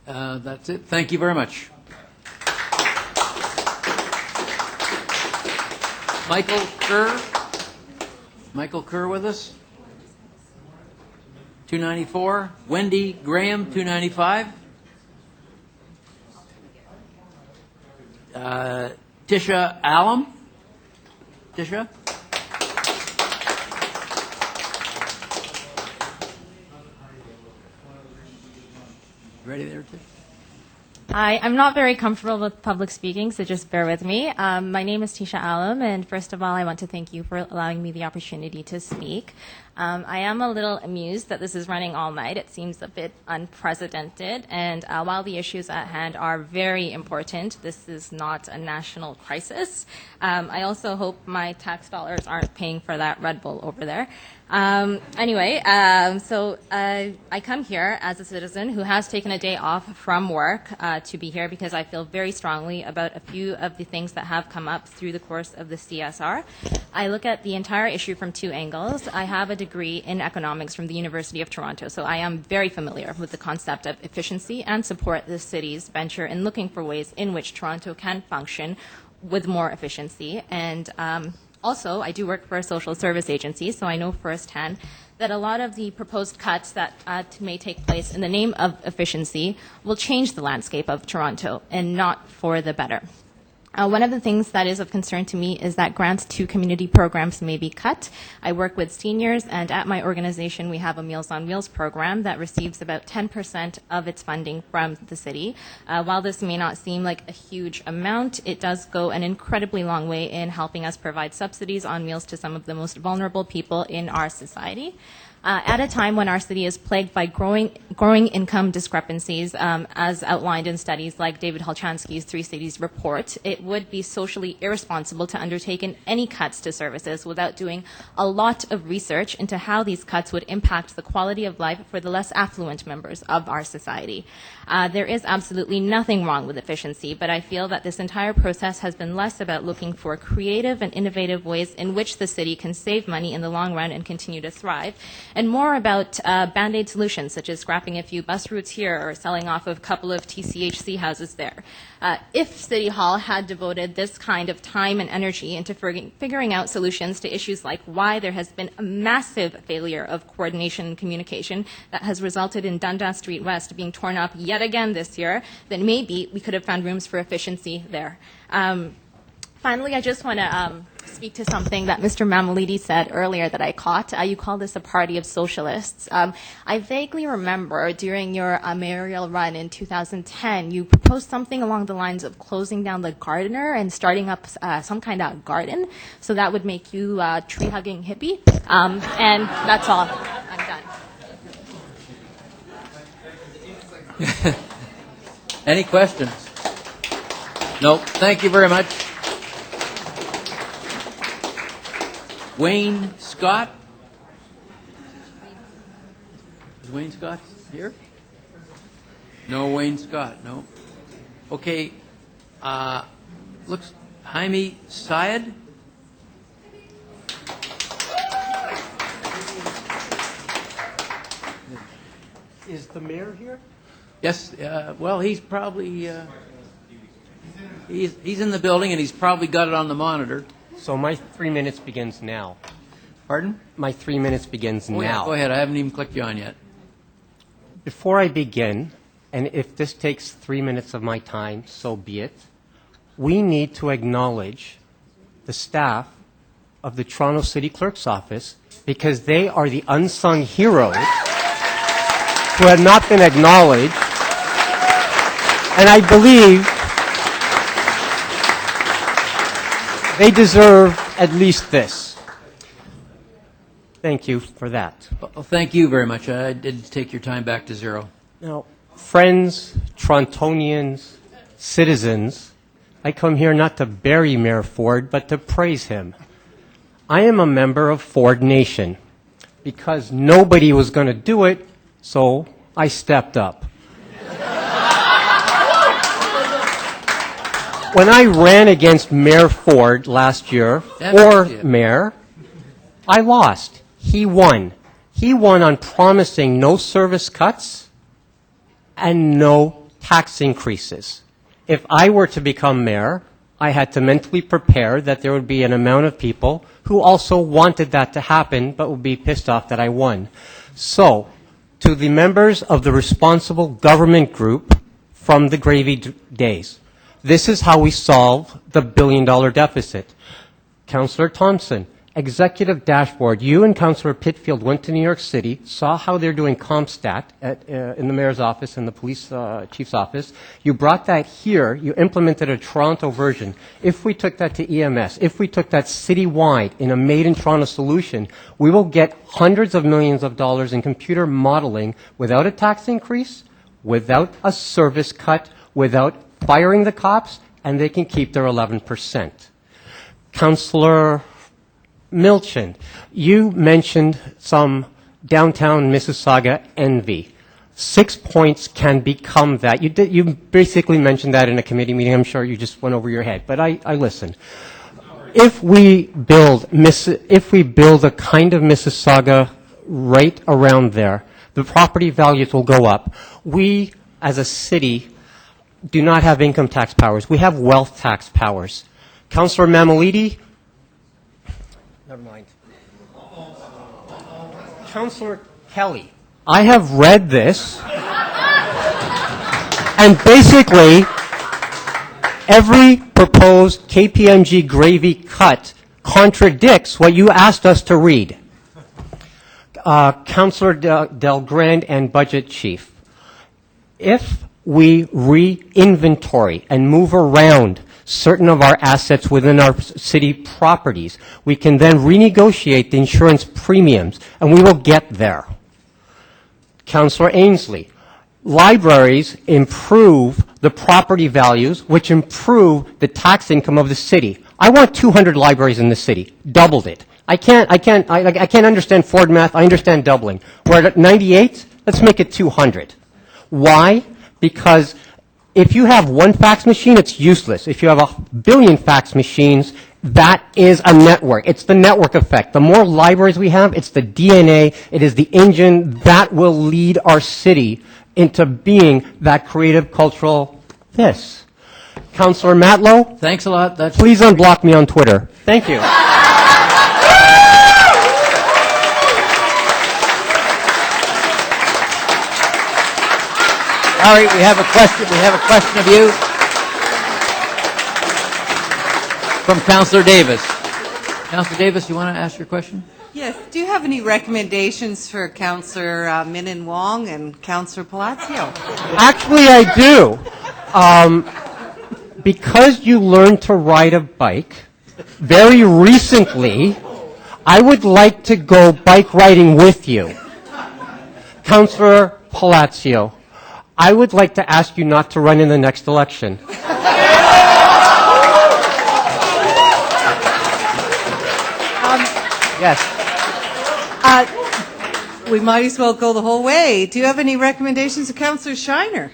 That's it. Thank you very much. Michael Kerr. Michael Kerr with us. 294. Wendy Graham, 295. Tisha Allam. Tisha. Ready there, Tisha? Hi, I'm not very comfortable with public speaking, so just bear with me. My name is Tisha Allam, and first of all, I want to thank you for allowing me the opportunity to speak. I am a little amused that this is running all night. It seems a bit unprecedented, and while the issues at hand are very important, this is not a national crisis. I also hope my tax dollars aren't paying for that Red Bull over there. Anyway, so I come here as a citizen who has taken a day off from work to be here because I feel very strongly about a few of the things that have come up through the course of the CSR. I look at the entire issue from two angles. I have a degree in economics from the University of Toronto, so I am very familiar with the concept of efficiency and support the city's venture in looking for ways in which Toronto can function with more efficiency. And also, I do work for a social service agency, so I know firsthand that a lot of the proposed cuts that may take place in the name of efficiency will change the landscape of Toronto and not for the better. One of the things that is of concern to me is that grants to community programs may be cut. I work with seniors, and at my organization, we have a Meals on Wheels program that receives about 10% of its funding from the city. While this may not seem like a huge amount, it does go an incredibly long way in helping us provide subsidies on meals to some of the most vulnerable people in our society. At a time when our city is plagued by growing income discrepancies, as outlined in studies like David Halchansky's Three Cities report, it would be socially irresponsible to undertake any cuts to services without doing a lot of research into how these cuts would impact the quality of life for the less affluent members of our society. There is absolutely nothing wrong with efficiency, but I feel that this entire process has been less about looking for creative and innovative ways in which the city can save money in the long run and continue to thrive, and more about band-aid solutions, such as scrapping a few bus routes here or selling off a couple of TCHC houses there. If City Hall had devoted this kind of time and energy into figuring out solutions to issues like why there has been a massive failure of coordination and communication that has resulted in Dundas Street West being torn up yet again this year, then maybe we could have found rooms for efficiency there. Finally, I just want to speak to something that Mr. Mamalidi said earlier that I caught. You call this a party of socialists. I vaguely remember during your mayoral run in 2010, you proposed something along the lines of closing down the Gardener and starting up some kind of garden. So that would make you a tree-hugging hippie. And that's all. I'm done. Any questions? No. Thank you very much. Wayne Scott. Is Wayne Scott here? No Wayne Scott, no. Okay. Looks Jaime Syed. Is the mayor here? Yes, well, he's probably, he's in the building and he's probably got it on the monitor. So my 3 minutes begins now. Pardon? My 3 minutes begins Oh, yeah, now. go ahead. I haven't even clicked you on yet. Before I begin, and if this takes 3 minutes of my time, so be it, we need to acknowledge the staff of the Toronto City Clerk's Office because they are the unsung heroes who have not been acknowledged. And I believe they deserve at least this. Thank you for that. Well, thank you very much. I did take your time back to zero. Now, friends, Torontonians, citizens, I come here not to bury Mayor Ford, but to praise him. I am a member of Ford Nation because nobody was going to do it, so I stepped up. When I ran against Mayor Ford last year, or mayor, I lost. He won. He won on promising no service cuts and no tax increases. If I were to become mayor, I had to mentally prepare that there would be an amount of people who also wanted that to happen but would be pissed off that I won. So, to the members of the responsible government group from the gravy days, this is how we solve the billion-dollar deficit. Councillor Thompson, executive dashboard. You and Councillor Pitfield went to New York City, saw how they're doing CompStat in the mayor's office and the police chief's office. You brought that here. You implemented a Toronto version. If we took that to EMS, if we took that citywide in a made-in-Toronto solution, we will get hundreds of millions of dollars in computer modeling without a tax increase, without a service cut, without firing the cops, and they can keep their 11%. Councillor Milchin, you mentioned some downtown Mississauga envy. 6 points can become that. You basically mentioned that in a committee meeting. I'm sure you just went over your head, but I listened. If we build a kind of Mississauga right around there, the property values will go up. We, as a city, do not have income tax powers. We have wealth tax powers. Councillor Mamalidi, never mind. Councillor Kelly, I have read this, and basically, every proposed KPMG gravy cut contradicts what you asked us to read. Councillor Del Grand and Budget Chief, if we re-inventory and move around certain of our assets within our city properties, we can then renegotiate the insurance premiums, and we will get there. Councillor Ainsley, libraries improve the property values, which improve the tax income of the city. I want 200 libraries in the city, doubled it. I can't understand Ford math, I understand doubling. We're at 98, let's make it 200. Why? Because if you have one fax machine, it's useless. If you have 1 billion fax machines, that is a network. It's the network effect. The more libraries we have, it's the DNA, it is the engine that will lead our city into being that creative, cultural this. Councillor Matlow? Thanks a lot. Please unblock me on Twitter. Thank you. All right, we have a question. We have a question of you from Councillor Davis. Councillor Davis, you want to ask your question? Yes. Do you have any recommendations for Councillor Minin Wong and Councillor Palacio? Actually, I do. Because you learned to ride a bike very recently, I would like to go bike riding with you. Councillor Palacio, I would like to ask you not to run in the next election. Yes. We might as well go the whole way. Do you have any recommendations of Councillor Shiner?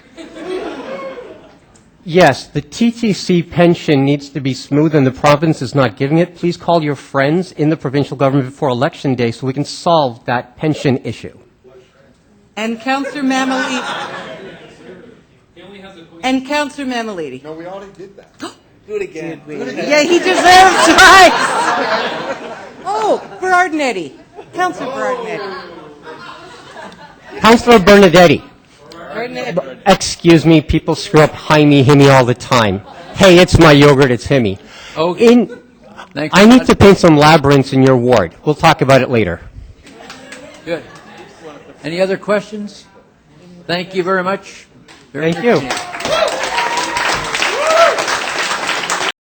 Yes, the TTC pension needs to be smooth and the province is not giving it. Please call your friends in the provincial government before election day so we can solve that pension issue. And Councillor Mamalidi. And Councillor Mamalidi. No, we already did that. Do it again. Yeah, he deserves twice. Oh, Berardinetti. Councillor Berardinetti. Councillor Bernadette. Berardinetti. Excuse me, people screw up Jaime, Himi all the time. Hey, it's my yogurt, it's Himi. Okay. Thanks I so need much. to paint some labyrinths in your ward. We'll talk about it later. Good. Any other questions? Thank you very much. Very Thank you. entertaining.